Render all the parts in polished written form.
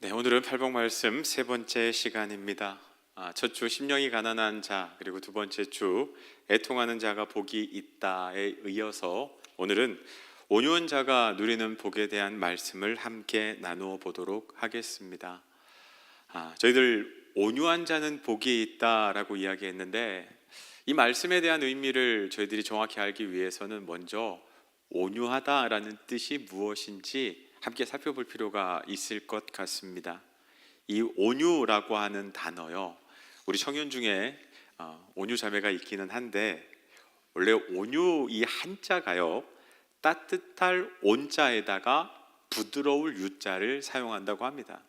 네, 오늘은 팔복 말씀 세 번째 시간입니다. 첫 주 심령이 가난한 자, 그리고 두 번째 주 애통하는 자가 복이 있다에 이어서 오늘은 온유한 자가 누리는 복에 대한 말씀을 함께 나누어 보도록 하겠습니다. 저희들 온유한 자는 복이 있다라고 이야기했는데 이 말씀에 대한 의미를 저희들이 정확히 알기 위해서는 먼저 온유하다라는 뜻이 무엇인지 함께 살펴볼 필요가 있을 것 같습니다. 이 온유라고 하는 단어요, 우리 청년 중에 온유 자매가 있기는 한데 원래 온유 이 한자가요, 따뜻할 온자에다가 부드러울 유자를 사용한다고 합니다.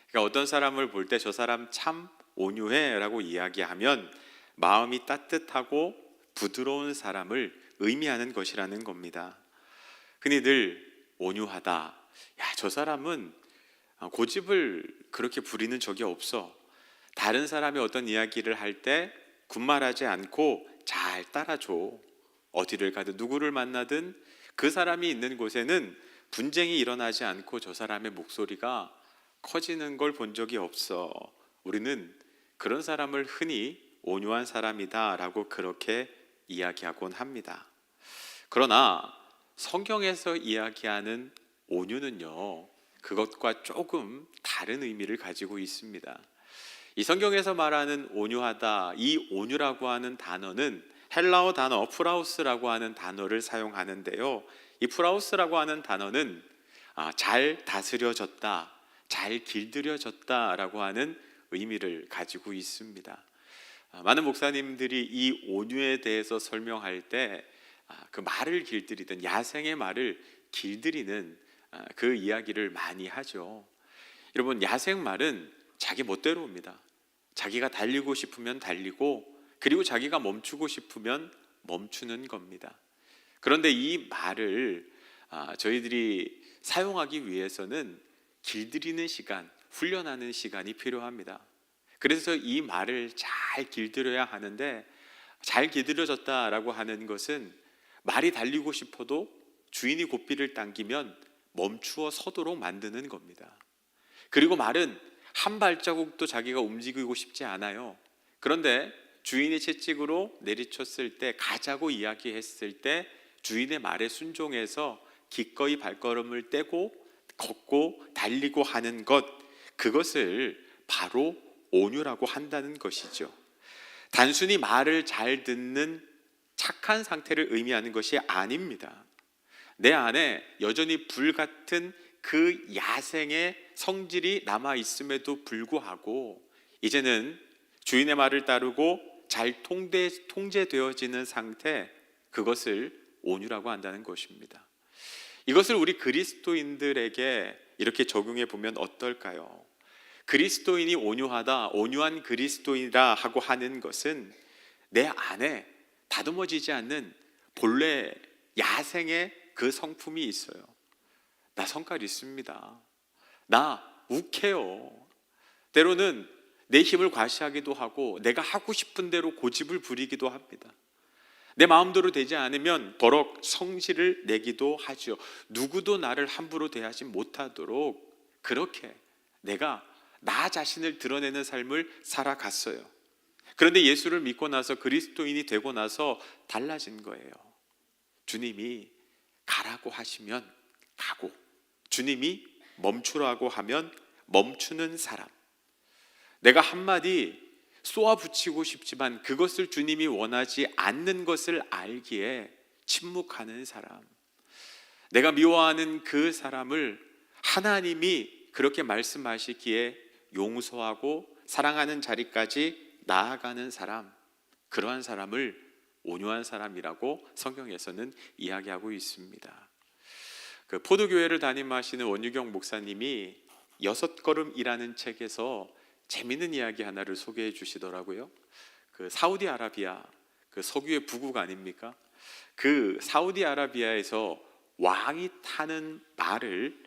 그러니까 어떤 사람을 볼 때 저 사람 참 온유해 라고 이야기하면 마음이 따뜻하고 부드러운 사람을 의미하는 것이라는 겁니다. 흔히 늘 온유하다, 야, 저 사람은 고집을 그렇게 부리는 적이 없어, 다른 사람이 어떤 이야기를 할 때 군말하지 않고 잘 따라줘, 어디를 가든 누구를 만나든 그 사람이 있는 곳에는 분쟁이 일어나지 않고 저 사람의 목소리가 커지는 걸 본 적이 없어, 우리는 그런 사람을 흔히 온유한 사람이다 라고 그렇게 이야기하곤 합니다. 그러나 성경에서 이야기하는 온유는요, 그것과 조금 다른 의미를 가지고 있습니다. 이 성경에서 말하는 온유하다, 이 온유라고 하는 단어는 헬라어 단어 프라우스라고 하는 단어를 사용하는데요, 이 프라우스라고 하는 단어는 잘 다스려졌다, 잘 길들여졌다라고 하는 의미를 가지고 있습니다. 많은 목사님들이 이 온유에 대해서 설명할 때 그 말을 길들이든 야생의 말을 길들이는 그 이야기를 많이 하죠. 여러분, 야생 말은 자기 멋대로 옵니다. 자기가 달리고 싶으면 달리고, 그리고 자기가 멈추고 싶으면 멈추는 겁니다. 그런데 이 말을 저희들이 사용하기 위해서는 길들이는 시간, 훈련하는 시간이 필요합니다. 그래서 이 말을 잘 길들여야 하는데, 잘 길들여졌다라고 하는 것은 말이 달리고 싶어도 주인이 고삐를 당기면 멈추어 서도록 만드는 겁니다. 그리고 말은 한 발자국도 자기가 움직이고 싶지 않아요. 그런데 주인의 채찍으로 내리쳤을 때, 가자고 이야기했을 때 주인의 말에 순종해서 기꺼이 발걸음을 떼고 걷고 달리고 하는 것, 그것을 바로 온유라고 한다는 것이죠. 단순히 말을 잘 듣는 착한 상태를 의미하는 것이 아닙니다. 내 안에 여전히 불같은 그 야생의 성질이 남아 있음에도 불구하고 이제는 주인의 말을 따르고 잘 통제되어지는 상태, 그것을 온유라고 한다는 것입니다. 이것을 우리 그리스도인들에게 이렇게 적용해 보면 어떨까요? 그리스도인이 온유하다, 온유한 그리스도인이라 하고 하는 것은 내 안에 다듬어지지 않는 본래 야생의 그 성품이 있어요. 나 성깔 있습니다. 나 욱해요. 때로는 내 힘을 과시하기도 하고 내가 하고 싶은 대로 고집을 부리기도 합니다. 내 마음대로 되지 않으면 버럭 성질을 내기도 하죠. 누구도 나를 함부로 대하지 못하도록 그렇게 내가 나 자신을 드러내는 삶을 살아갔어요. 그런데 예수를 믿고 나서, 그리스도인이 되고 나서 달라진 거예요. 주님이 가라고 하시면 가고, 주님이 멈추라고 하면 멈추는 사람. 내가 한마디 쏘아붙이고 싶지만 그것을 주님이 원하지 않는 것을 알기에 침묵하는 사람. 내가 미워하는 그 사람을 하나님이 그렇게 말씀하시기에 용서하고 사랑하는 자리까지 나아가는 사람, 그러한 사람을 온유한 사람이라고 성경에서는 이야기하고 있습니다. 그 포도교회를 담임하시는 원유경 목사님이 6걸음이라는 책에서 재미있는 이야기 하나를 소개해 주시더라고요. 그 사우디아라비아, 그 석유의 부국 아닙니까? 그 사우디아라비아에서 왕이 타는 말을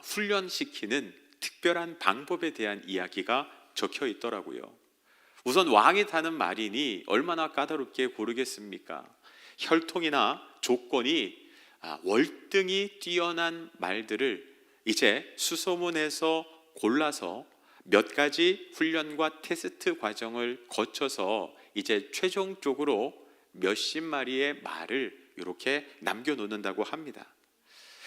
훈련시키는 특별한 방법에 대한 이야기가 적혀 있더라고요. 우선 왕이 타는 말이니 얼마나 까다롭게 고르겠습니까? 혈통이나 조건이 월등히 뛰어난 말들을 이제 수소문해서 골라서 몇 가지 훈련과 테스트 과정을 거쳐서 이제 최종적으로 몇십 마리의 말을 이렇게 남겨놓는다고 합니다.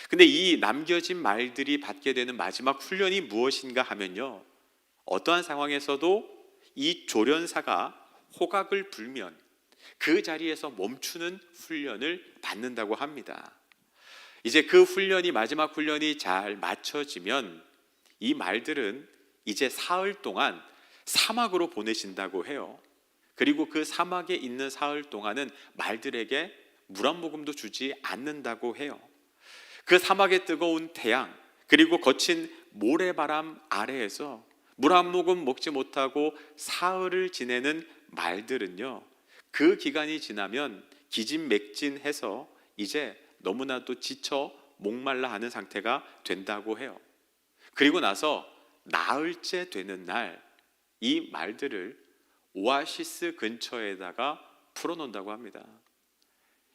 근데 이 남겨진 말들이 받게 되는 마지막 훈련이 무엇인가 하면요, 어떠한 상황에서도 이 조련사가 호각을 불면 그 자리에서 멈추는 훈련을 받는다고 합니다. 이제 그 훈련이, 마지막 훈련이 잘 맞춰지면 이 말들은 이제 사흘 동안 사막으로 보내신다고 해요. 그리고 그 사막에 있는 사흘 동안은 말들에게 물 한 모금도 주지 않는다고 해요. 그 사막의 뜨거운 태양 그리고 거친 모래바람 아래에서 물 한 모금 먹지 못하고 사흘을 지내는 말들은요, 그 기간이 지나면 기진맥진해서 이제 너무나도 지쳐 목말라 하는 상태가 된다고 해요. 그리고 나서 나흘째 되는 날 이 말들을 오아시스 근처에다가 풀어놓는다고 합니다.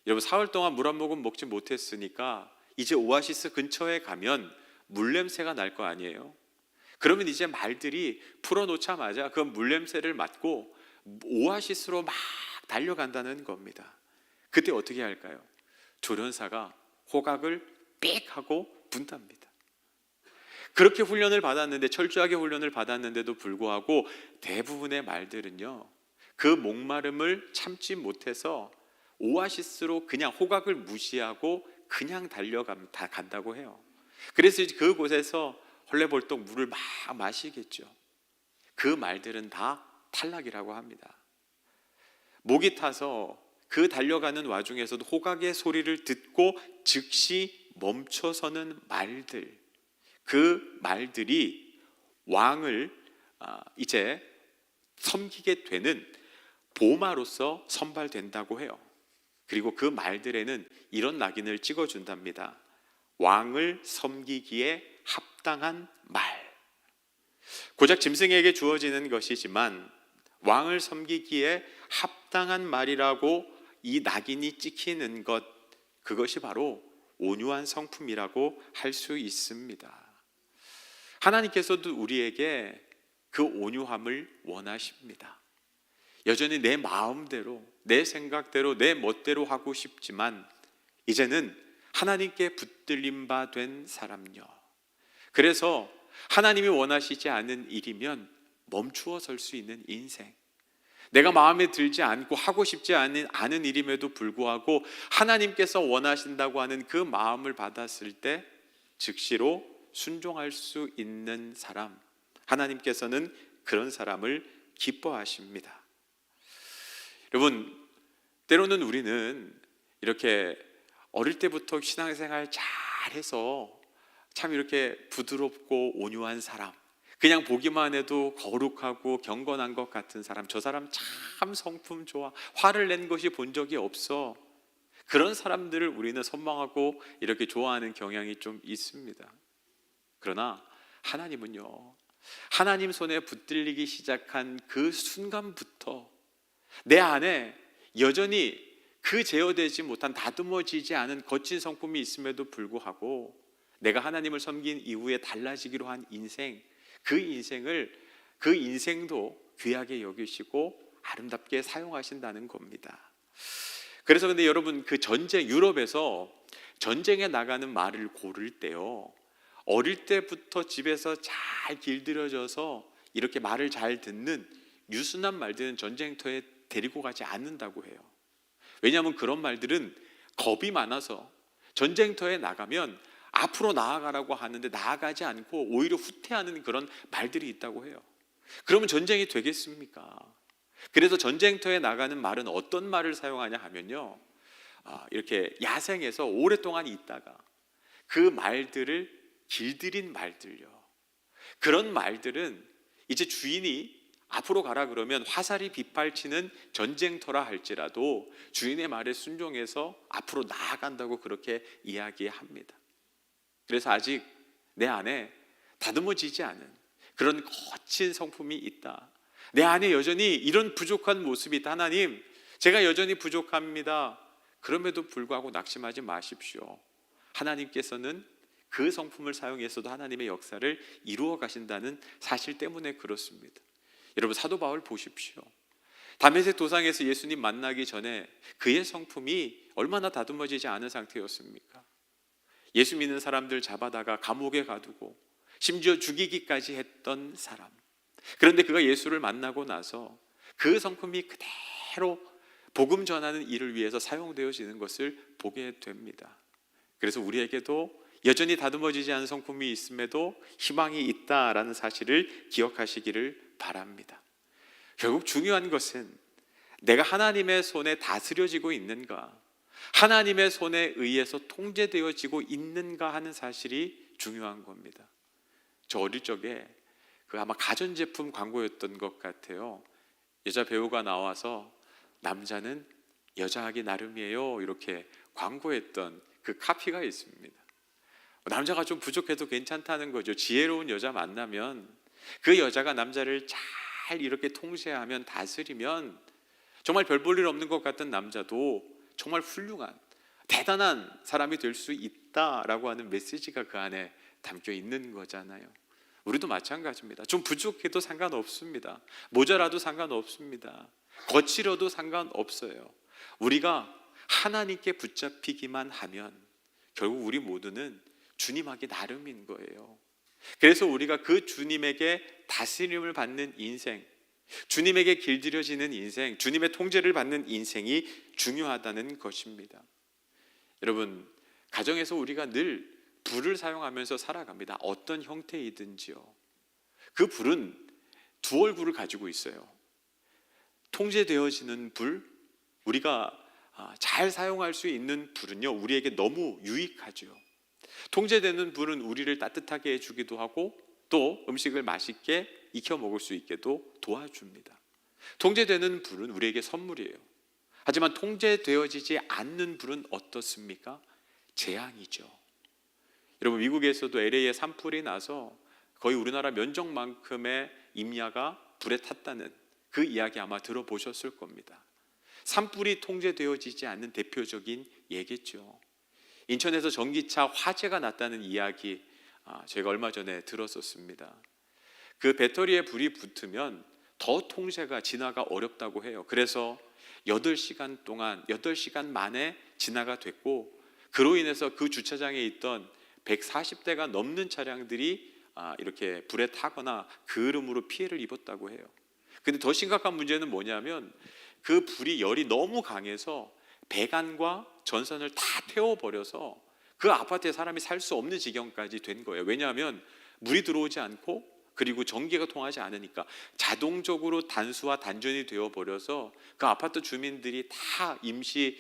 여러분, 사흘 동안 물 한 모금 먹지 못했으니까 이제 오아시스 근처에 가면 물냄새가 날 거 아니에요. 그러면 이제 말들이 풀어놓자마자 그 물냄새를 맡고 오아시스로 막 달려간다는 겁니다. 그때 어떻게 할까요? 조련사가 호각을 삑 하고 분답니다. 그렇게 훈련을 받았는데, 철저하게 훈련을 받았는데도 불구하고 대부분의 말들은요, 그 목마름을 참지 못해서 오아시스로 그냥 호각을 무시하고 그냥 달려간다고 해요. 그래서 그곳에서 헐레벌떡 물을 막 마시겠죠. 그 말들은 다 탈락이라고 합니다. 목이 타서 그 달려가는 와중에서도 호각의 소리를 듣고 즉시 멈춰서는 말들, 그 말들이 왕을 이제 섬기게 되는 보마로서 선발된다고 해요. 그리고 그 말들에는 이런 낙인을 찍어준답니다. 왕을 섬기기에 합당한 말. 고작 짐승에게 주어지는 것이지만 왕을 섬기기에 합당한 말이라고 이 낙인이 찍히는 것, 그것이 바로 온유한 성품이라고 할 수 있습니다. 하나님께서도 우리에게 그 온유함을 원하십니다. 여전히 내 마음대로, 내 생각대로, 내 멋대로 하고 싶지만 이제는 하나님께 붙들림 바 된 사람요, 그래서 하나님이 원하시지 않은 일이면 멈추어 설 수 있는 인생, 내가 마음에 들지 않고 하고 싶지 않은 일임에도 불구하고 하나님께서 원하신다고 하는 그 마음을 받았을 때 즉시로 순종할 수 있는 사람, 하나님께서는 그런 사람을 기뻐하십니다. 여러분, 때로는 우리는 이렇게 어릴 때부터 신앙생활 잘해서 참 이렇게 부드럽고 온유한 사람, 그냥 보기만 해도 거룩하고 경건한 것 같은 사람, 저 사람 참 성품 좋아, 화를 낸 것이 본 적이 없어, 그런 사람들을 우리는 선망하고 이렇게 좋아하는 경향이 좀 있습니다. 그러나 하나님은요, 하나님 손에 붙들리기 시작한 그 순간부터 내 안에 여전히 그 제어되지 못한, 다듬어지지 않은 거친 성품이 있음에도 불구하고 내가 하나님을 섬긴 이후에 달라지기로 한 인생, 그 인생도 귀하게 여기시고 아름답게 사용하신다는 겁니다. 그래서 근데 여러분, 그 전쟁, 유럽에서 전쟁에 나가는 말을 고를 때요, 어릴 때부터 집에서 잘 길들여져서 이렇게 말을 잘 듣는 유순한 말들은 전쟁터에 데리고 가지 않는다고 해요. 왜냐하면 그런 말들은 겁이 많아서 전쟁터에 나가면 앞으로 나아가라고 하는데 나아가지 않고 오히려 후퇴하는 그런 말들이 있다고 해요. 그러면 전쟁이 되겠습니까? 그래서 전쟁터에 나가는 말은 어떤 말을 사용하냐 하면요, 이렇게 야생에서 오랫동안 있다가 그 말들을 길들인 말들요, 그런 말들은 이제 주인이 앞으로 가라 그러면 화살이 빗발치는 전쟁터라 할지라도 주인의 말에 순종해서 앞으로 나아간다고 그렇게 이야기합니다. 그래서 아직 내 안에 다듬어지지 않은 그런 거친 성품이 있다, 내 안에 여전히 이런 부족한 모습이 있다, 하나님 제가 여전히 부족합니다, 그럼에도 불구하고 낙심하지 마십시오. 하나님께서는 그 성품을 사용해서도 하나님의 역사를 이루어 가신다는 사실 때문에 그렇습니다. 여러분, 사도 바울 보십시오. 다메섹 도상에서 예수님 만나기 전에 그의 성품이 얼마나 다듬어지지 않은 상태였습니까? 예수 믿는 사람들 잡아다가 감옥에 가두고 심지어 죽이기까지 했던 사람. 그런데 그가 예수를 만나고 나서 그 성품이 그대로 복음 전하는 일을 위해서 사용되어지는 것을 보게 됩니다. 그래서 우리에게도 여전히 다듬어지지 않은 성품이 있음에도 희망이 있다라는 사실을 기억하시기를 바랍니다. 결국 중요한 것은 내가 하나님의 손에 다스려지고 있는가, 하나님의 손에 의해서 통제되어지고 있는가 하는 사실이 중요한 겁니다. 저 어릴 적에 그 아마 가전제품 광고였던 것 같아요. 여자 배우가 나와서 남자는 여자하기 나름이에요 이렇게 광고했던 그 카피가 있습니다. 남자가 좀 부족해도 괜찮다는 거죠. 지혜로운 여자 만나면 그 여자가 남자를 잘 이렇게 통제하면, 다스리면 정말 별 볼 일 없는 것 같은 남자도 정말 훌륭한 대단한 사람이 될 수 있다라고 하는 메시지가 그 안에 담겨 있는 거잖아요. 우리도 마찬가지입니다. 좀 부족해도 상관없습니다. 모자라도 상관없습니다. 거칠어도 상관없어요. 우리가 하나님께 붙잡히기만 하면 결국 우리 모두는 주님하기 나름인 거예요. 그래서 우리가 그 주님에게 다스림을 받는 인생, 주님에게 길들여지는 인생, 주님의 통제를 받는 인생이 중요하다는 것입니다. 여러분, 가정에서 우리가 늘 불을 사용하면서 살아갑니다. 어떤 형태이든지요. 그 불은 두 얼굴을 가지고 있어요. 통제되어지는 불, 우리가 잘 사용할 수 있는 불은요, 우리에게 너무 유익하죠. 통제되는 불은 우리를 따뜻하게 해주기도 하고 또 음식을 맛있게 익혀 먹을 수 있게도 도와줍니다. 통제되는 불은 우리에게 선물이에요. 하지만 통제되어지지 않는 불은 어떻습니까? 재앙이죠. 여러분, 미국에서도 LA에 산불이 나서 거의 우리나라 면적만큼의 임야가 불에 탔다는 그 이야기 아마 들어보셨을 겁니다. 산불이 통제되어지지 않는 대표적인 예겠죠. 인천에서 전기차 화재가 났다는 이야기 제가 얼마 전에 들었었습니다. 그 배터리에 불이 붙으면 더 통제가 진화가 어렵다고 해요. 그래서 8시간 동안 8시간 만에 진화가 됐고, 그로 인해서 그 주차장에 있던 140대가 넘는 차량들이 이렇게 불에 타거나 그음으로 피해를 입었다고 해요. 근데 더 심각한 문제는 뭐냐면 그 불이 열이 너무 강해서 배관과 전선을 다 태워버려서 그 아파트에 사람이 살 수 없는 지경까지 된 거예요. 왜냐하면 물이 들어오지 않고 그리고 전기가 통하지 않으니까 자동적으로 단수와 단전이 되어버려서 그 아파트 주민들이 다 임시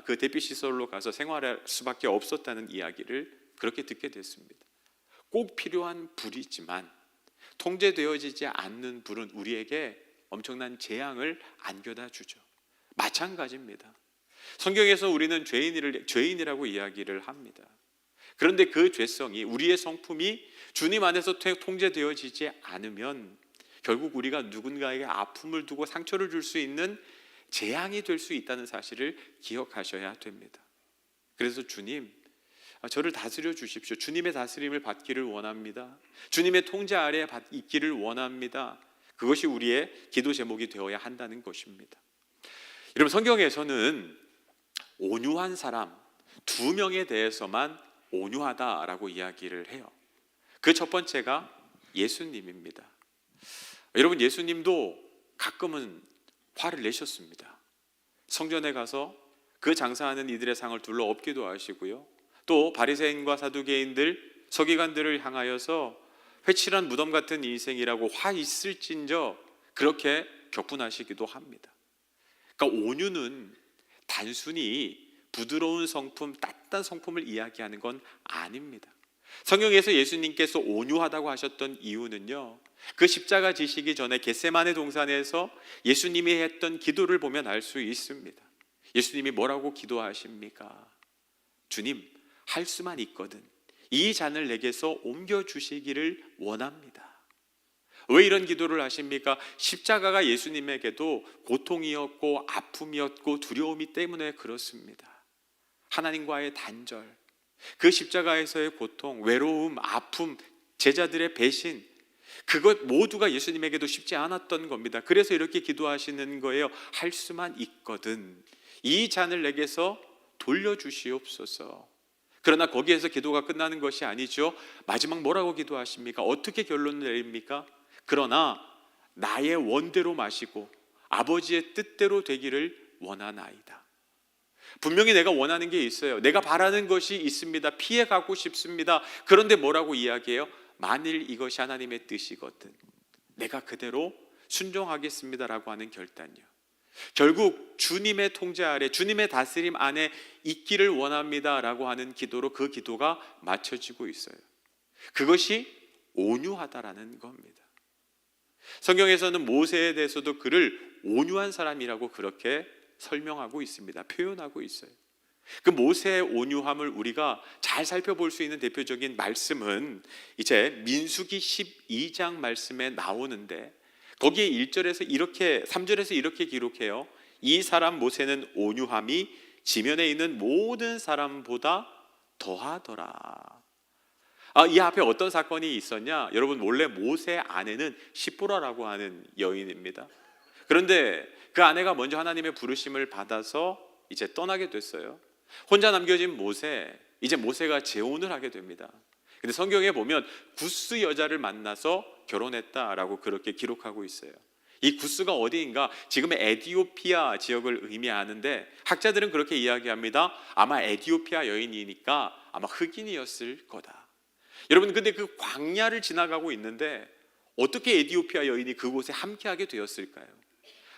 그 대피시설로 가서 생활할 수밖에 없었다는 이야기를 그렇게 듣게 됐습니다. 꼭 필요한 불이지만 통제되어지지 않는 불은 우리에게 엄청난 재앙을 안겨다 주죠. 마찬가지입니다. 성경에서 우리는 죄인이라고 이야기를 합니다. 그런데 그 죄성이, 우리의 성품이 주님 안에서 통제되어지지 않으면 결국 우리가 누군가에게 아픔을 두고 상처를 줄 수 있는 재앙이 될 수 있다는 사실을 기억하셔야 됩니다. 그래서 주님, 저를 다스려 주십시오. 주님의 다스림을 받기를 원합니다. 주님의 통제 아래에 있기를 원합니다. 그것이 우리의 기도 제목이 되어야 한다는 것입니다. 여러분, 성경에서는 온유한 사람 2명에 대해서만 온유하다라고 이야기를 해요. 그 첫 번째가 예수님입니다. 여러분, 예수님도 가끔은 화를 내셨습니다. 성전에 가서 그 장사하는 이들의 상을 둘러 엎기도 하시고요. 또 바리새인과 사두개인들, 서기관들을 향하여서 회칠한 무덤 같은 인생이라고 화 있을진저 그렇게 격분하시기도 합니다. 그러니까 온유는 단순히 부드러운 성품, 따뜻한 성품을 이야기하는 건 아닙니다. 성경에서 예수님께서 온유하다고 하셨던 이유는요, 그 십자가 지시기 전에 겟세마네 동산에서 예수님이 했던 기도를 보면 알 수 있습니다. 예수님이 뭐라고 기도하십니까? 주님, 할 수만 있거든 이 잔을 내게서 옮겨주시기를 원합니다. 왜 이런 기도를 하십니까? 십자가가 예수님에게도 고통이었고 아픔이었고 두려움이 때문에 그렇습니다. 하나님과의 단절, 그 십자가에서의 고통, 외로움, 아픔, 제자들의 배신, 그것 모두가 예수님에게도 쉽지 않았던 겁니다. 그래서 이렇게 기도하시는 거예요. 할 수만 있거든 이 잔을 내게서 돌려주시옵소서. 그러나 거기에서 기도가 끝나는 것이 아니죠. 마지막 뭐라고 기도하십니까? 어떻게 결론을 내립니까? 그러나 나의 원대로 마시고 아버지의 뜻대로 되기를 원하나이다. 분명히 내가 원하는 게 있어요. 내가 바라는 것이 있습니다. 피해가고 싶습니다. 그런데 뭐라고 이야기해요? 만일 이것이 하나님의 뜻이거든 내가 그대로 순종하겠습니다라고 하는 결단이요. 결국 주님의 통제 아래, 주님의 다스림 안에 있기를 원합니다라고 하는 기도로 그 기도가 맞춰지고 있어요. 그것이 온유하다라는 겁니다. 성경에서는 모세에 대해서도 그를 온유한 사람이라고 그렇게 설명하고 있습니다. 표현하고 있어요. 그 모세의 온유함을 우리가 잘 살펴볼 수 있는 대표적인 말씀은 이제 민수기 12장 말씀에 나오는데, 거기에 1절에서 이렇게 3절에서 이렇게 기록해요. 이 사람 모세는 온유함이 지면에 있는 모든 사람보다 더하더라. 이 앞에 어떤 사건이 있었냐? 여러분, 원래 모세 아내는 시보라라고 하는 여인입니다. 그런데 그 아내가 먼저 하나님의 부르심을 받아서 이제 떠나게 됐어요. 혼자 남겨진 모세, 이제 모세가 재혼을 하게 됩니다. 근데 성경에 보면 구스 여자를 만나서 결혼했다라고 그렇게 기록하고 있어요. 이 구스가 어디인가? 지금의 에디오피아 지역을 의미하는데, 학자들은 그렇게 이야기합니다. 아마 에디오피아 여인이니까 아마 흑인이었을 거다. 여러분, 근데 그 광야를 지나가고 있는데 어떻게 에디오피아 여인이 그곳에 함께하게 되었을까요?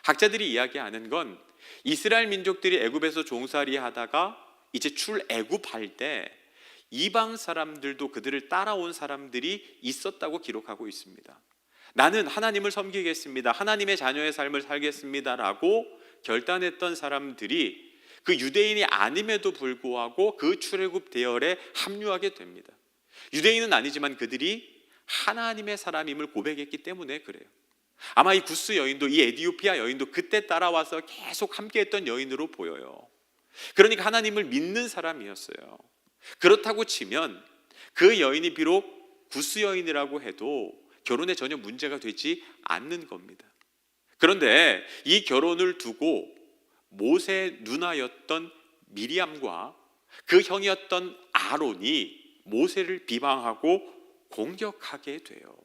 학자들이 이야기하는 건 이스라엘 민족들이 애굽에서 종살이 하다가 이제 출애굽할 때 이방 사람들도 그들을 따라온 사람들이 있었다고 기록하고 있습니다. 나는 하나님을 섬기겠습니다, 하나님의 자녀의 삶을 살겠습니다라고 결단했던 사람들이 그 유대인이 아님에도 불구하고 그 출애굽 대열에 합류하게 됩니다. 유대인은 아니지만 그들이 하나님의 사람임을 고백했기 때문에 그래요. 아마 이 구스 여인도, 이 에디오피아 여인도 그때 따라와서 계속 함께했던 여인으로 보여요. 그러니까 하나님을 믿는 사람이었어요. 그렇다고 치면 그 여인이 비록 구스 여인이라고 해도 결혼에 전혀 문제가 되지 않는 겁니다. 그런데 이 결혼을 두고 모세의 누나였던 미리암과 그 형이었던 아론이 모세를 비방하고 공격하게 돼요.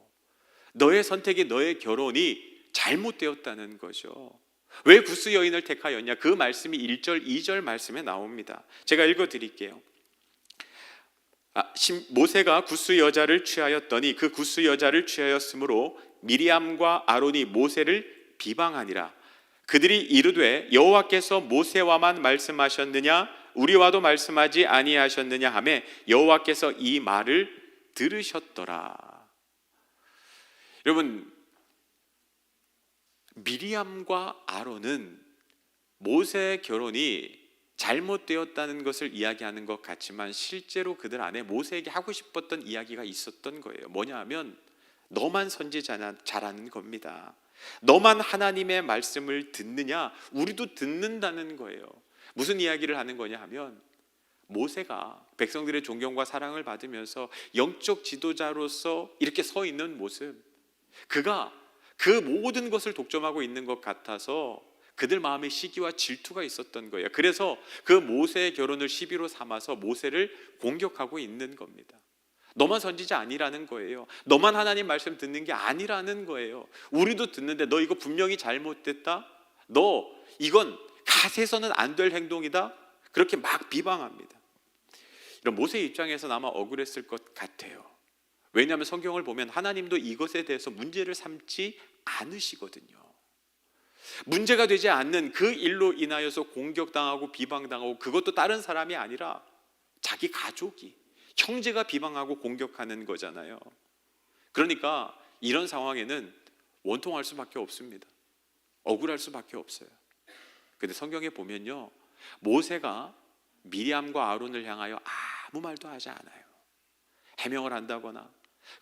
너의 선택이, 너의 결혼이 잘못되었다는 거죠. 왜 구스 여인을 택하였냐? 그 말씀이 1절, 2절 말씀에 나옵니다. 제가 읽어드릴게요. 모세가 구스 여자를 취하였더니 그 구스 여자를 취하였으므로 미리암과 아론이 모세를 비방하니라. 그들이 이르되 여호와께서 모세와만 말씀하셨느냐 우리와도 말씀하지 아니하셨느냐 하매 여호와께서 이 말을 들으셨더라. 여러분, 미리암과 아론은 모세의 결혼이 잘못되었다는 것을 이야기하는 것 같지만 실제로 그들 안에 모세에게 하고 싶었던 이야기가 있었던 거예요. 뭐냐 하면 너만 선지자라는 겁니다. 너만 하나님의 말씀을 듣느냐? 우리도 듣는다는 거예요. 무슨 이야기를 하는 거냐 하면 모세가 백성들의 존경과 사랑을 받으면서 영적 지도자로서 이렇게 서 있는 모습, 그가 그 모든 것을 독점하고 있는 것 같아서 그들 마음에 시기와 질투가 있었던 거예요. 그래서 그 모세의 결혼을 시비로 삼아서 모세를 공격하고 있는 겁니다. 너만 선지자 아니라는 거예요. 너만 하나님 말씀 듣는 게 아니라는 거예요. 우리도 듣는데 너 이거 분명히 잘못됐다, 너 이건 가세서는 안 될 행동이다, 그렇게 막 비방합니다. 이런 모세의 입장에서는 아마 억울했을 것 같아요. 왜냐하면 성경을 보면 하나님도 이것에 대해서 문제를 삼지 않으시거든요. 문제가 되지 않는 그 일로 인하여서 공격당하고 비방당하고, 그것도 다른 사람이 아니라 자기 가족이, 형제가 비방하고 공격하는 거잖아요. 그러니까 이런 상황에는 원통할 수밖에 없습니다. 억울할 수밖에 없어요. 근데 성경에 보면요, 모세가 미리암과 아론을 향하여 아무 말도 하지 않아요. 해명을 한다거나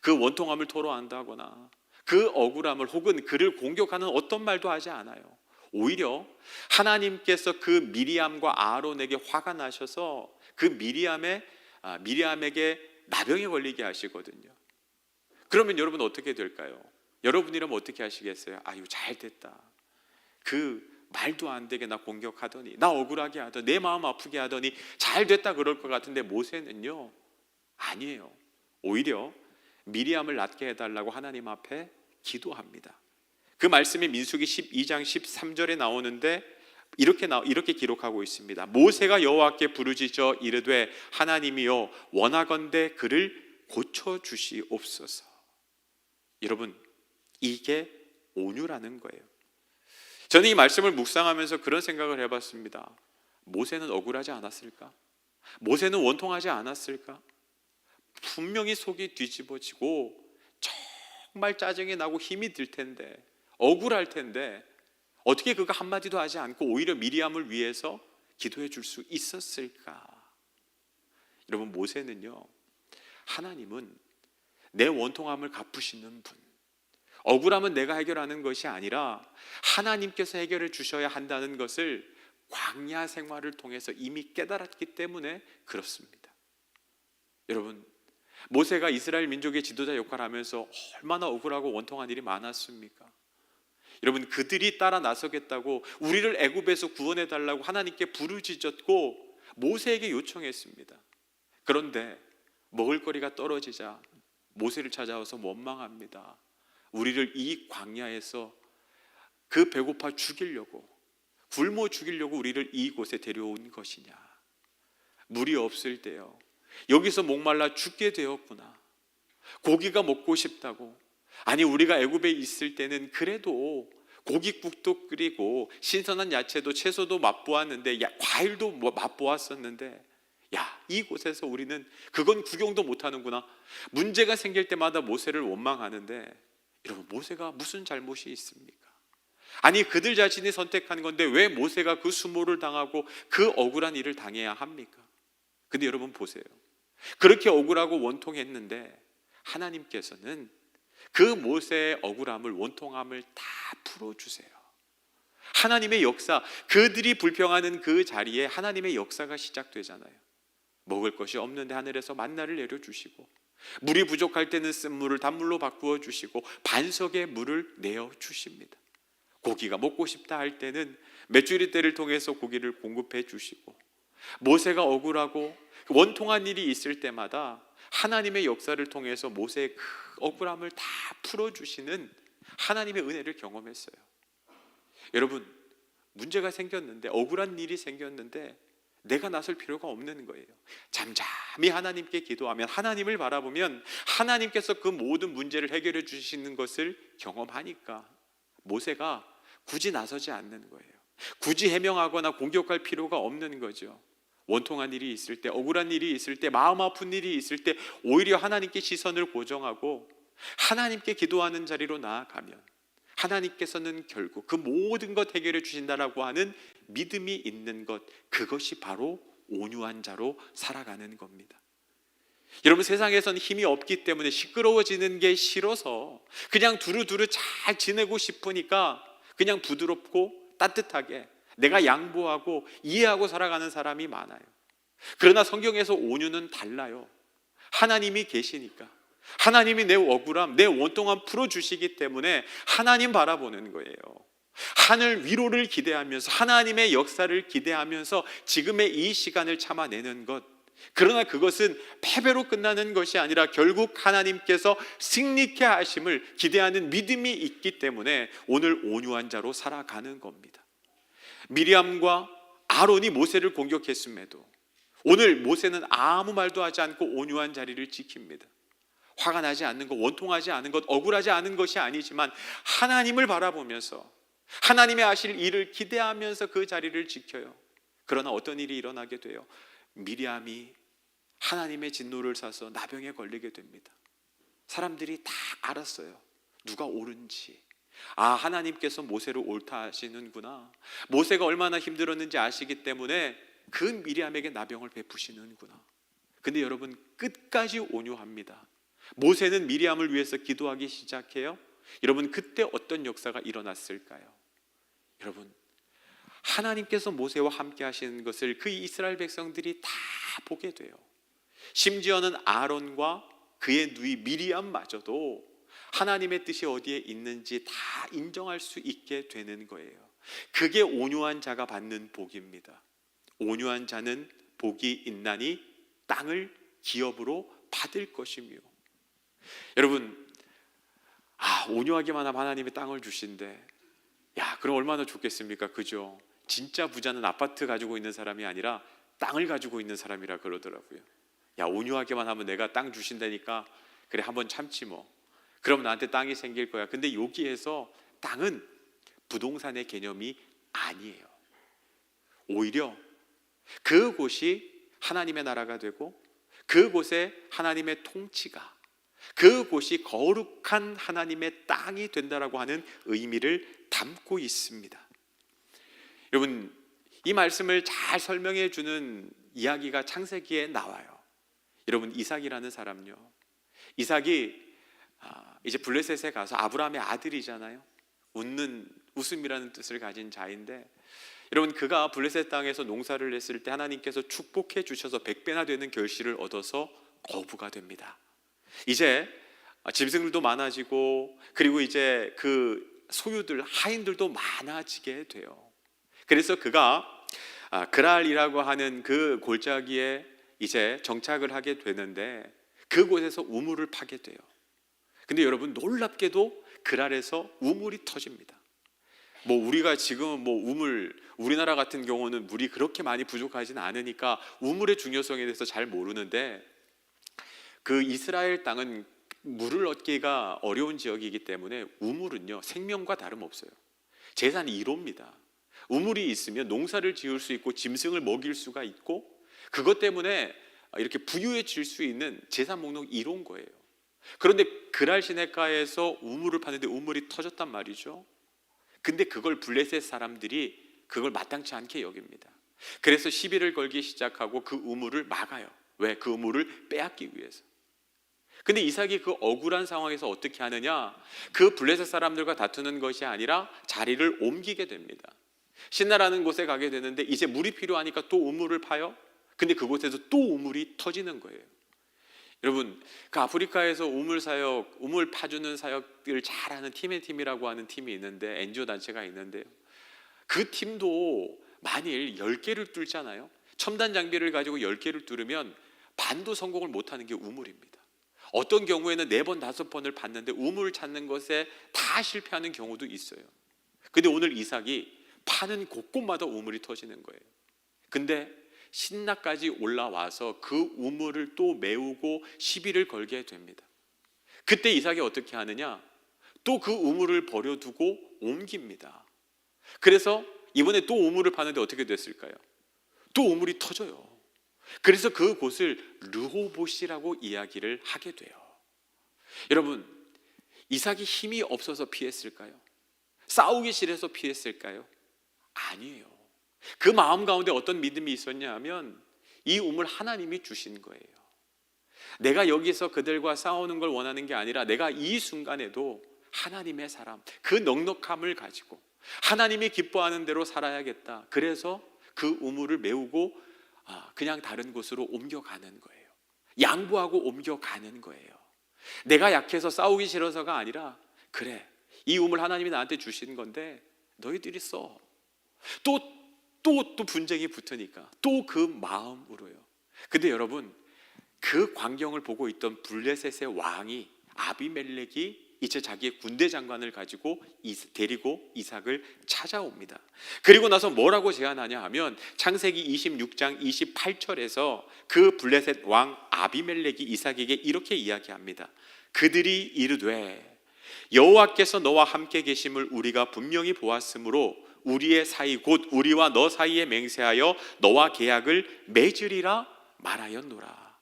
그 원통함을 토로한다거나 그 억울함을 혹은 그를 공격하는 어떤 말도 하지 않아요. 오히려 하나님께서 그 미리암과 아론에게 화가 나셔서 그 미리암의 미리암에게 나병에 걸리게 하시거든요. 그러면 여러분 어떻게 될까요? 여러분이라면 어떻게 하시겠어요? 아유, 잘 됐다. 그 말도 안 되게 나 공격하더니, 나 억울하게 하더니, 내 마음 아프게 하더니 잘 됐다 그럴 것 같은데 모세는요, 아니에요. 오히려 미리암을 낫게 해달라고 하나님 앞에 기도합니다. 그 말씀이 민수기 12장 13절에 나오는데 이렇게 기록하고 있습니다. 모세가 여호와께 부르짖어 이르되 하나님이여 원하건대 그를 고쳐주시옵소서. 여러분, 이게 온유라는 거예요. 저는 이 말씀을 묵상하면서 그런 생각을 해봤습니다. 모세는 억울하지 않았을까? 모세는 원통하지 않았을까? 분명히 속이 뒤집어지고 정말 짜증이 나고 힘이 들 텐데, 억울할 텐데 어떻게 그가 한마디도 하지 않고 오히려 미리암을 위해서 기도해 줄 수 있었을까? 여러분, 모세는요, 하나님은 내 원통함을 갚으시는 분, 억울함은 내가 해결하는 것이 아니라 하나님께서 해결해 주셔야 한다는 것을 광야 생활을 통해서 이미 깨달았기 때문에 그렇습니다. 여러분, 모세가 이스라엘 민족의 지도자 역할을 하면서 얼마나 억울하고 원통한 일이 많았습니까? 여러분, 그들이 따라 나서겠다고 우리를 애굽에서 구원해 달라고 하나님께 부르짖었고 모세에게 요청했습니다. 그런데 먹을거리가 떨어지자 모세를 찾아와서 원망합니다. 우리를 이 광야에서 그 배고파 죽이려고, 굶어 죽이려고 우리를 이곳에 데려온 것이냐? 물이 없을 때요, 여기서 목말라 죽게 되었구나. 고기가 먹고 싶다고. 아니, 우리가 애굽에 있을 때는 그래도 고깃국도 끓이고 신선한 야채도 채소도 맛보았는데, 과일도 맛보았었는데, 이곳에서 우리는 그건 구경도 못하는구나. 문제가 생길 때마다 모세를 원망하는데, 여러분, 모세가 무슨 잘못이 있습니까? 아니, 그들 자신이 선택한 건데 왜 모세가 그 수모를 당하고 그 억울한 일을 당해야 합니까? 근데 여러분 보세요. 그렇게 억울하고 원통했는데 하나님께서는 그 모세의 억울함을, 원통함을 다 풀어주세요. 하나님의 역사, 그들이 불평하는 그 자리에 하나님의 역사가 시작되잖아요. 먹을 것이 없는데 하늘에서 만나를 내려주시고, 물이 부족할 때는 쓴물을 단물로 바꾸어 주시고, 반석에 물을 내어 주십니다. 고기가 먹고 싶다 할 때는 메추리 떼를 통해서 고기를 공급해 주시고, 모세가 억울하고 원통한 일이 있을 때마다 하나님의 역사를 통해서 모세의 그 억울함을 다 풀어주시는 하나님의 은혜를 경험했어요. 여러분, 문제가 생겼는데, 억울한 일이 생겼는데 내가 나설 필요가 없는 거예요. 잠잠히 하나님께 기도하면, 하나님을 바라보면 하나님께서 그 모든 문제를 해결해 주시는 것을 경험하니까 모세가 굳이 나서지 않는 거예요. 굳이 해명하거나 공격할 필요가 없는 거죠. 원통한 일이 있을 때, 억울한 일이 있을 때, 마음 아픈 일이 있을 때 오히려 하나님께 시선을 고정하고 하나님께 기도하는 자리로 나아가면 하나님께서는 결국 그 모든 것 해결해 주신다라고 하는 믿음이 있는 것, 그것이 바로 온유한 자로 살아가는 겁니다. 여러분, 세상에서는 힘이 없기 때문에 시끄러워지는 게 싫어서 그냥 두루두루 잘 지내고 싶으니까 그냥 부드럽고 따뜻하게 내가 양보하고 이해하고 살아가는 사람이 많아요. 그러나 성경에서 온유는 달라요. 하나님이 계시니까, 하나님이 내 억울함, 내 원통함 풀어주시기 때문에 하나님 바라보는 거예요. 하늘 위로를 기대하면서, 하나님의 역사를 기대하면서 지금의 이 시간을 참아내는 것, 그러나 그것은 패배로 끝나는 것이 아니라 결국 하나님께서 승리케 하심을 기대하는 믿음이 있기 때문에 오늘 온유한 자로 살아가는 겁니다. 미리암과 아론이 모세를 공격했음에도 오늘 모세는 아무 말도 하지 않고 온유한 자리를 지킵니다. 화가 나지 않는 것, 원통하지 않은 것, 억울하지 않은 것이 아니지만 하나님을 바라보면서 하나님의 하실 일을 기대하면서 그 자리를 지켜요. 그러나 어떤 일이 일어나게 돼요? 미리암이 하나님의 진노를 사서 나병에 걸리게 됩니다. 사람들이 다 알았어요. 누가 옳은지. 하나님께서 모세를 옳다 하시는구나. 모세가 얼마나 힘들었는지 아시기 때문에 그 미리암에게 나병을 베푸시는구나. 근데 여러분, 끝까지 온유합니다. 모세는 미리암을 위해서 기도하기 시작해요. 여러분, 그때 어떤 역사가 일어났을까요? 여러분, 하나님께서 모세와 함께 하시는 것을 그 이스라엘 백성들이 다 보게 돼요. 심지어는 아론과 그의 누이 미리암마저도 하나님의 뜻이 어디에 있는지 다 인정할 수 있게 되는 거예요. 그게 온유한 자가 받는 복입니다. 온유한 자는 복이 있나니 땅을 기업으로 받을 것이며. 여러분, 온유하기만 하면 하나님이 땅을 주신대. 그럼 얼마나 좋겠습니까? 그죠? 진짜 부자는 아파트 가지고 있는 사람이 아니라 땅을 가지고 있는 사람이라 그러더라고요. 온유하게만 하면 내가 땅 주신다니까 그래 한번 참지 뭐. 그럼 나한테 땅이 생길 거야. 근데 여기에서 땅은 부동산의 개념이 아니에요. 오히려 그곳이 하나님의 나라가 되고 그곳에 하나님의 통치가, 그곳이 거룩한 하나님의 땅이 된다라고 하는 의미를 담고 있습니다. 여러분, 이 말씀을 잘 설명해 주는 이야기가 창세기에 나와요. 여러분, 이삭이라는 사람요, 이삭이 이제 블레셋에 가서 아브라함의 아들이잖아요. 웃음이라는 뜻을 가진 자인데, 여러분, 그가 블레셋 땅에서 농사를 했을 때 하나님께서 축복해 주셔서 100배나 되는 결실을 얻어서 거부가 됩니다. 이제 짐승들도 많아지고, 그리고 이제 그 소유들, 하인들도 많아지게 돼요. 그래서 그가 그랄이라고 하는 그 골짜기에 이제 정착을 하게 되는데, 그곳에서 우물을 파게 돼요. 근데 여러분, 놀랍게도 그랄에서 우물이 터집니다. 우리가 지금 우리나라 같은 경우는 물이 그렇게 많이 부족하지는 않으니까 우물의 중요성에 대해서 잘 모르는데, 그 이스라엘 땅은 물을 얻기가 어려운 지역이기 때문에 우물은요, 생명과 다름없어요. 재산 1호입니다. 우물이 있으면 농사를 지을 수 있고 짐승을 먹일 수가 있고, 그것 때문에 이렇게 부유해질 수 있는 재산 목록 1호인 거예요. 그런데 그랄 시내가에서 우물을 파는데 우물이 터졌단 말이죠. 근데 그걸 블레셋 사람들이 그걸 마땅치 않게 여깁니다. 그래서 시비를 걸기 시작하고 그 우물을 막아요. 왜? 그 우물을 빼앗기 위해서. 근데 이삭이 그 억울한 상황에서 어떻게 하느냐, 그 블레셋 사람들과 다투는 것이 아니라 자리를 옮기게 됩니다. 신나라는 곳에 가게 되는데 이제 물이 필요하니까 또 우물을 파요. 근데 그곳에서 또 우물이 터지는 거예요. 여러분, 그 아프리카에서 우물 파주는 사역을 잘하는 팀이라고 하는 팀이 있는데, NGO 단체가 있는데요, 그 팀도 만일 10개를 뚫잖아요. 첨단 장비를 가지고 10개를 뚫으면 반도 성공을 못하는 게 우물입니다. 어떤 경우에는 4번, 5번을 봤는데 우물을 찾는 것에 다 실패하는 경우도 있어요. 근데 오늘 이삭이 파는 곳곳마다 우물이 터지는 거예요. 근데 신나까지 올라와서 그 우물을 또 메우고 시비를 걸게 됩니다. 그때 이삭이 어떻게 하느냐, 또 그 우물을 버려두고 옮깁니다. 그래서 이번에 또 우물을 파는데 어떻게 됐을까요? 또 우물이 터져요. 그래서 그곳을 르호봇이라고 이야기를 하게 돼요. 여러분, 이삭이 힘이 없어서 피했을까요? 싸우기 싫어서 피했을까요? 아니에요. 그 마음 가운데 어떤 믿음이 있었냐 하면, 이 우물 하나님이 주신 거예요. 내가 여기서 그들과 싸우는 걸 원하는 게 아니라 내가 이 순간에도 하나님의 사람, 그 넉넉함을 가지고 하나님이 기뻐하는 대로 살아야겠다. 그래서 그 우물을 메우고 그냥 다른 곳으로 옮겨가는 거예요. 양보하고 옮겨가는 거예요. 내가 약해서 싸우기 싫어서가 아니라, 그래, 이 우물 하나님이 나한테 주신 건데 너희들이 써. 또 분쟁이 붙으니까 또 그 마음으로요. 근데 여러분, 그 광경을 보고 있던 블레셋의 왕이 아비멜렉이 이제 자기의 군대 장관을 가지고 데리고 이삭을 찾아옵니다. 그리고 나서 뭐라고 제안하냐 하면, 창세기 26장 28절에서 그 블레셋 왕 아비멜렉이 이삭에게 이렇게 이야기합니다. 그들이 이르되 여호와께서 너와 함께 계심을 우리가 분명히 보았으므로 우리의 사이 곧 우리와 너 사이에 맹세하여 너와 계약을 맺으리라 말하였노라.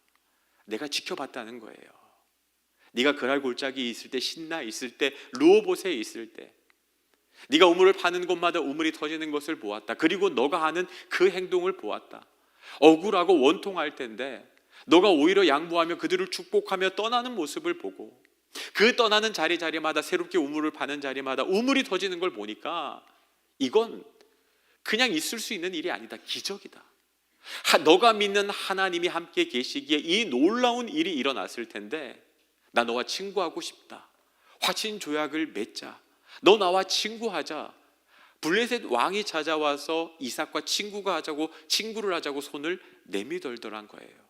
내가 지켜봤다는 거예요. 네가 그랄 골짜기에 있을 때, 신나 있을 때, 르호봇에 있을 때, 네가 우물을 파는 곳마다 우물이 터지는 것을 보았다. 그리고 너가 하는 그 행동을 보았다. 억울하고 원통할 텐데 너가 오히려 양보하며 그들을 축복하며 떠나는 모습을 보고, 그 떠나는 자리마다, 새롭게 우물을 파는 자리마다 우물이 터지는 걸 보니까 이건 그냥 있을 수 있는 일이 아니다. 기적이다. 너가 믿는 하나님이 함께 계시기에 이 놀라운 일이 일어났을 텐데 나 너와 친구하고 싶다. 화친 조약을 맺자. 너 나와 친구하자. 블레셋 왕이 찾아와서 이삭과 친구를 하자고 손을 내미덜덜한 거예요.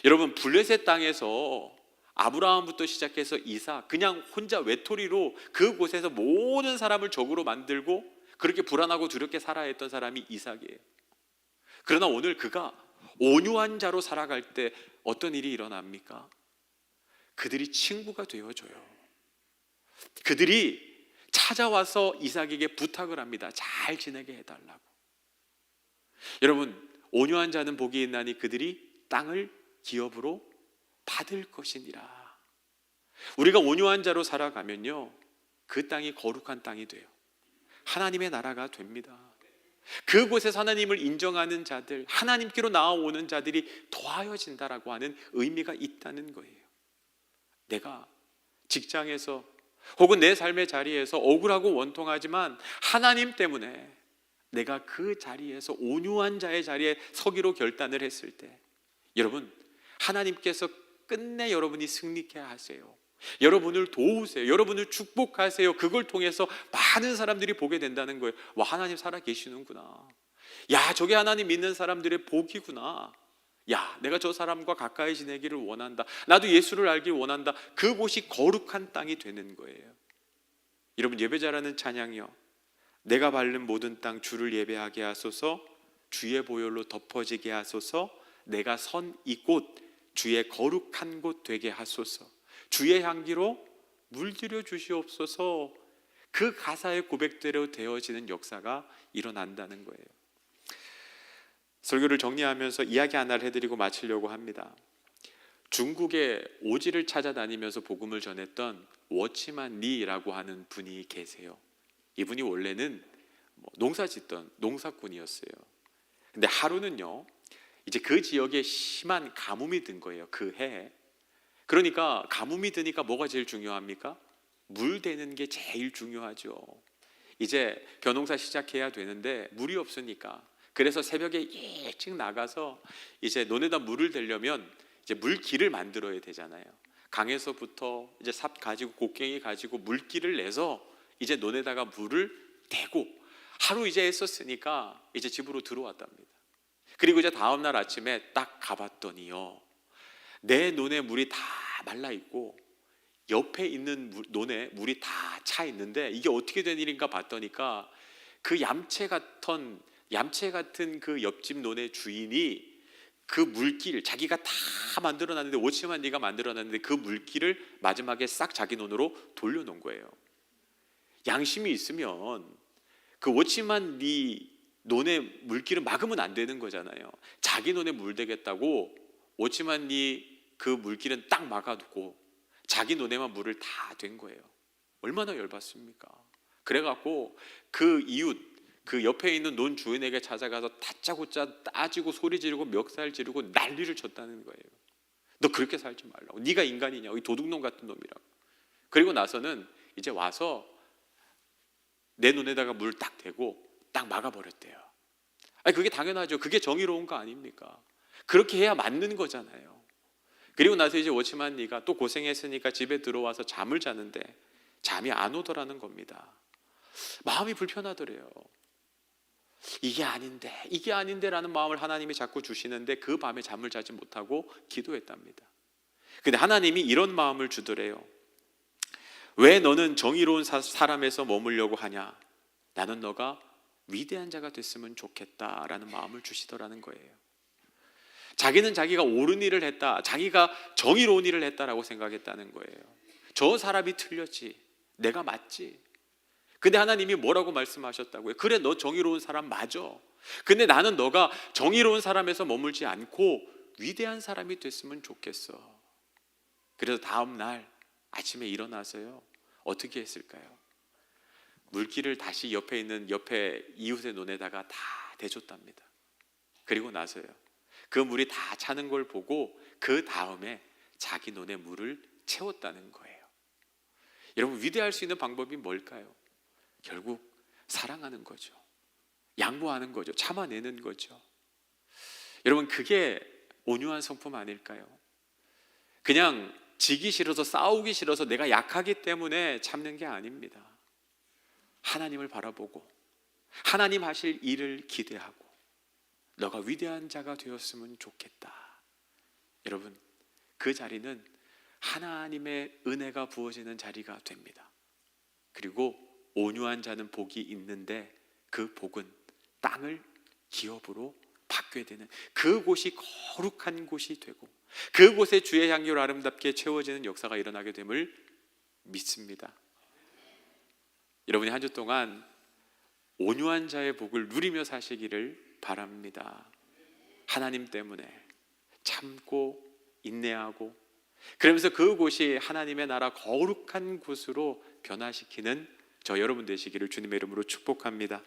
여러분, 블레셋 땅에서 아브라함부터 시작해서 이삭, 그냥 혼자 외톨이로 그곳에서 모든 사람을 적으로 만들고 그렇게 불안하고 두렵게 살아야 했던 사람이 이삭이에요. 그러나 오늘 그가 온유한 자로 살아갈 때 어떤 일이 일어납니까? 그들이 친구가 되어줘요. 그들이 찾아와서 이삭에게 부탁을 합니다. 잘 지내게 해달라고. 여러분, 온유한 자는 복이 있나니 그들이 땅을 기업으로 받을 것이니라. 우리가 온유한 자로 살아가면요, 그 땅이 거룩한 땅이 돼요. 하나님의 나라가 됩니다. 그곳에서 하나님을 인정하는 자들, 하나님께로 나아오는 자들이 더하여진다라고 하는 의미가 있다는 거예요. 내가 직장에서 혹은 내 삶의 자리에서 억울하고 원통하지만 하나님 때문에 내가 그 자리에서 온유한 자의 자리에 서기로 결단을 했을 때, 여러분, 하나님께서 끝내 여러분이 승리케 하세요. 여러분을 도우세요. 여러분을 축복하세요. 그걸 통해서 많은 사람들이 보게 된다는 거예요. 와, 하나님 살아 계시는구나. 야, 저게 하나님 믿는 사람들의 복이구나. 야, 내가 저 사람과 가까이 지내기를 원한다. 나도 예수를 알길 원한다. 그곳이 거룩한 땅이 되는 거예요. 여러분, 예배자라는 찬양이요, 내가 밟는 모든 땅 주를 예배하게 하소서, 주의 보혈로 덮어지게 하소서, 내가 선 이곳 주의 거룩한 곳 되게 하소서, 주의 향기로 물들여 주시옵소서. 그 가사의 고백대로 되어지는 역사가 일어난다는 거예요. 설교를 정리하면서 이야기 하나를 해드리고 마치려고 합니다. 중국의 오지를 찾아다니면서 복음을 전했던 워치만 리라고 하는 분이 계세요. 이분이 원래는 농사짓던 농사꾼이었어요. 근데 하루는요, 이제 그 지역에 심한 가뭄이 든 거예요. 그 해에. 그러니까 가뭄이 드니까 뭐가 제일 중요합니까? 물 대는 게 제일 중요하죠. 이제 벼농사 시작해야 되는데 물이 없으니까, 그래서 새벽에 일찍 나가서 이제 논에다 물을 대려면 이제 물길을 만들어야 되잖아요. 강에서부터 이제 삽 가지고 곡괭이 가지고 물길을 내서 이제 논에다가 물을 대고 하루 이제 했었으니까 이제 집으로 들어왔답니다. 그리고 이제 다음 날 아침에 딱 가봤더니요, 내 논에 물이 다 말라 있고 옆에 있는 논에 물이 다 차 있는데 이게 어떻게 된 일인가 봤더니까 그 얌체 같은 그 옆집 논의 주인이 그 물길, 자기가 다 만들어놨는데, 오치만 리가 만들어놨는데 그 물길을 마지막에 싹 자기 논으로 돌려놓은 거예요. 양심이 있으면 그 오치만 리 논의 물길을 막으면 안 되는 거잖아요. 자기 논에 물 대겠다고 오치만 리 그 물길은 딱 막아두고 자기 논에만 물을 다 댄 거예요. 얼마나 열받습니까? 그래갖고 그 이웃, 그 옆에 있는 논 주인에게 찾아가서 다짜고짜 따지고 소리 지르고 멱살 지르고 난리를 쳤다는 거예요. 너 그렇게 살지 말라고. 네가 인간이냐고, 이 도둑놈 같은 놈이라고. 그리고 나서는 이제 와서 내 눈에다가 물 딱 대고 딱 막아버렸대요. 아니, 그게 당연하죠. 그게 정의로운 거 아닙니까? 그렇게 해야 맞는 거잖아요. 그리고 나서 이제 워치만 리가 또 고생했으니까 집에 들어와서 잠을 자는데 잠이 안 오더라는 겁니다. 마음이 불편하더래요. 이게 아닌데 라는 마음을 하나님이 자꾸 주시는데 그 밤에 잠을 자지 못하고 기도했답니다. 근데 하나님이 이런 마음을 주더래요. 왜 너는 정의로운 사람에서 머물려고 하냐? 나는 너가 위대한 자가 됐으면 좋겠다라는 마음을 주시더라는 거예요. 자기는 자기가 옳은 일을 했다, 자기가 정의로운 일을 했다라고 생각했다는 거예요. 저 사람이 틀렸지, 내가 맞지. 근데 하나님이 뭐라고 말씀하셨다고요? 그래, 너 정의로운 사람 맞아. 근데 나는 너가 정의로운 사람에서 머물지 않고 위대한 사람이 됐으면 좋겠어. 그래서 다음 날 아침에 일어나서요, 어떻게 했을까요? 물기를 다시 옆에 이웃의 논에다가 다 대줬답니다. 그리고 나서요, 그 물이 다 차는 걸 보고 그 다음에 자기 논에 물을 채웠다는 거예요. 여러분, 위대할 수 있는 방법이 뭘까요? 결국 사랑하는 거죠. 양보하는 거죠. 참아내는 거죠. 여러분, 그게 온유한 성품 아닐까요? 그냥 지기 싫어서, 싸우기 싫어서, 내가 약하기 때문에 참는 게 아닙니다. 하나님을 바라보고 하나님 하실 일을 기대하고 너가 위대한 자가 되었으면 좋겠다. 여러분, 그 자리는 하나님의 은혜가 부어지는 자리가 됩니다. 그리고 온유한 자는 복이 있는데 그 복은 땅을 기업으로 받게 되는, 그곳이 거룩한 곳이 되고 그곳에 주의 향기로 아름답게 채워지는 역사가 일어나게 됨을 믿습니다. 여러분이 한 주 동안 온유한 자의 복을 누리며 사시기를 바랍니다. 하나님 때문에 참고 인내하고, 그러면서 그곳이 하나님의 나라 거룩한 곳으로 변화시키는 저 여러분 되시기를 주님의 이름으로 축복합니다.